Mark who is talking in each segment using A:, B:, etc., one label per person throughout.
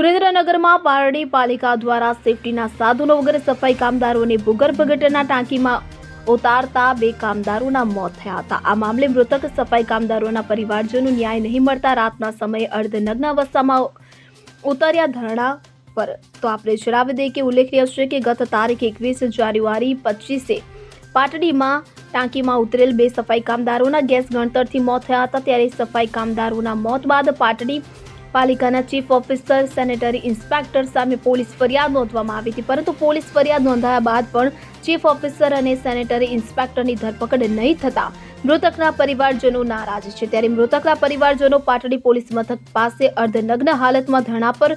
A: સુરેન્દ્રનગરમાં પારડી પાલિકા દ્વારા સેફટીના સાધનો વગર સફાઈ કામદારોને ભૂગર્ભ ગટરના ટાંકીમાં ઉતારતા 2 કામદારોના મોત થયા હતા। આ મામલે મૃતક સફાઈ કામદારોના પરિવારજનો ન્યાય નહીં મળતા રાતના સમયે અર્ધનગ્ન અવસ્થામાં ઉતર્યા ધરણા પર। તો આપણે જણાવી દઈએ કે ઉલ્લેખનીય છે કે ગત તારીખ 21 જાન્યુઆરી 25 પાટડીમાં ટાંકીમાં ઉતરેલ 2 સફાઈ કામદારોના ગેસ ગણતરથી મોત થયા હતા। ત્યારે સફાઈ કામદારોના મોત બાદ પાટડી પાલિકાના ચીફ ઓફિસર સેનેટરી ઇન્સ્પેક્ટર સામે પોલીસ ફરિયાદ નોંધવામાં આવી હતી, પરંતુ પોલીસ ફરિયાદ નોંધાયા બાદ પણ ચીફ ઓફિસર અને સેનેટરી ઇન્સ્પેક્ટરની ધરપકડ નહીં થતા મૃતકના પરિવારજનો નારાજ છે। ત્યારે મૃતકના પરિવારજનો પાટડી પોલીસ મથક પાસે અર્ધનગ્ન હાલતમાં ધરણા પર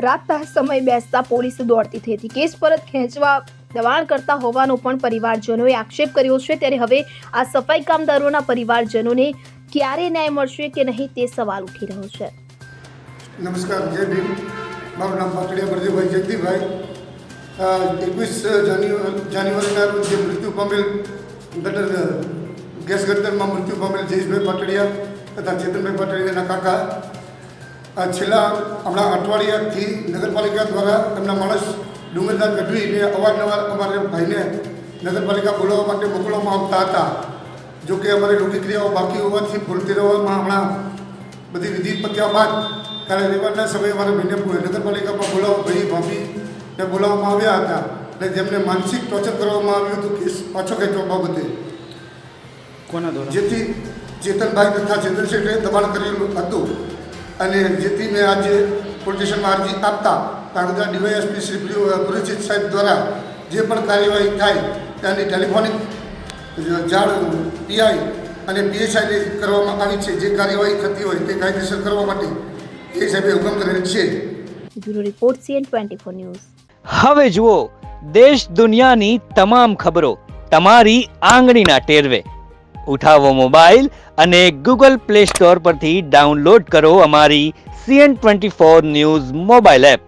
A: રાતના સમય બેસતા પોલીસ દોડતી થઈ હતી। કેસ પરત ખેંચવા દબાણ કરતા હોવાનો પણ પરિવારજનોએ આક્ષેપ કર્યો છે। ત્યારે હવે આ સફાઈ કામદારોના પરિવારજનોને ક્યારે ન્યાય મળશે કે નહીં તે સવાલ ઉઠી રહ્યો છે।
B: નમસ્કાર, જય ભીમ। મારું નામ પાટડિયા પ્રદીપભાઈ જયંતિભાઈ। 21 જાન્યુઆરીના રોજ જે મૃત્યુ પામેલ ગેસ ગટરમાં મૃત્યુ પામેલ જયેશભાઈ પાટડિયા તથા ચેતનભાઈ પાટડિયાના કાકા છેલ્લા હમણાં અઠવાડિયાથી નગરપાલિકા દ્વારા તેમના માણસ ડુંગરદાર ગઢવીને અવારનવાર અમારે ભાઈને નગરપાલિકા બોલાવવા માટે મોકલવામાં આવતા હતા। જો કે અમારી રોગી ક્રિયાઓ બાકી હોવાથી ભૂલતી રહેવામાં હમણાં બધી વિધિ પત્યા બાદ કાલે રવિવારના સમયે અમારા ભાઈને નગરપાલિકામાં બોલાવવા ભાઈ ભાભીને બોલાવવામાં આવ્યા હતા અને જેમને માનસિક ટોર્ચર કરવામાં આવ્યું હતું કેસ પાછો ખેંચવા બાબતે,
C: કોના દ્વારા, જેથી
B: ચેતનભાઈ તથા ચંદ્રશેઠે દબાણ કરેલું હતું અને જેથી મેં આજે પોલીસ સ્ટેશનમાં અરજી આપતા તાંગધ્રા ડીવાયએસપી શ્રી પુરીજીત સાહેબ દ્વારા જે પણ કાર્યવાહી થાય ત્યાંની ટેલિફોનિક જાણ પીઆઈ અને પીએસઆઈને કરવામાં આવી છે। જે કાર્યવાહી થતી હોય તે કાયદેસર કરવા માટે એ સાહેબે હુકમ કરેલ છે।
A: Bureau report CN24 news.
D: હવે જુઓ દેશ દુનિયાની તમામ ખબરો તમારી આંગળીના ટેરવે। ઉઠાવો મોબાઈલ અને ગૂગલ પ્લે સ્ટોર પરથી ડાઉનલોડ કરો અમારી CN24 ન્યૂઝ મોબાઈલ એપ।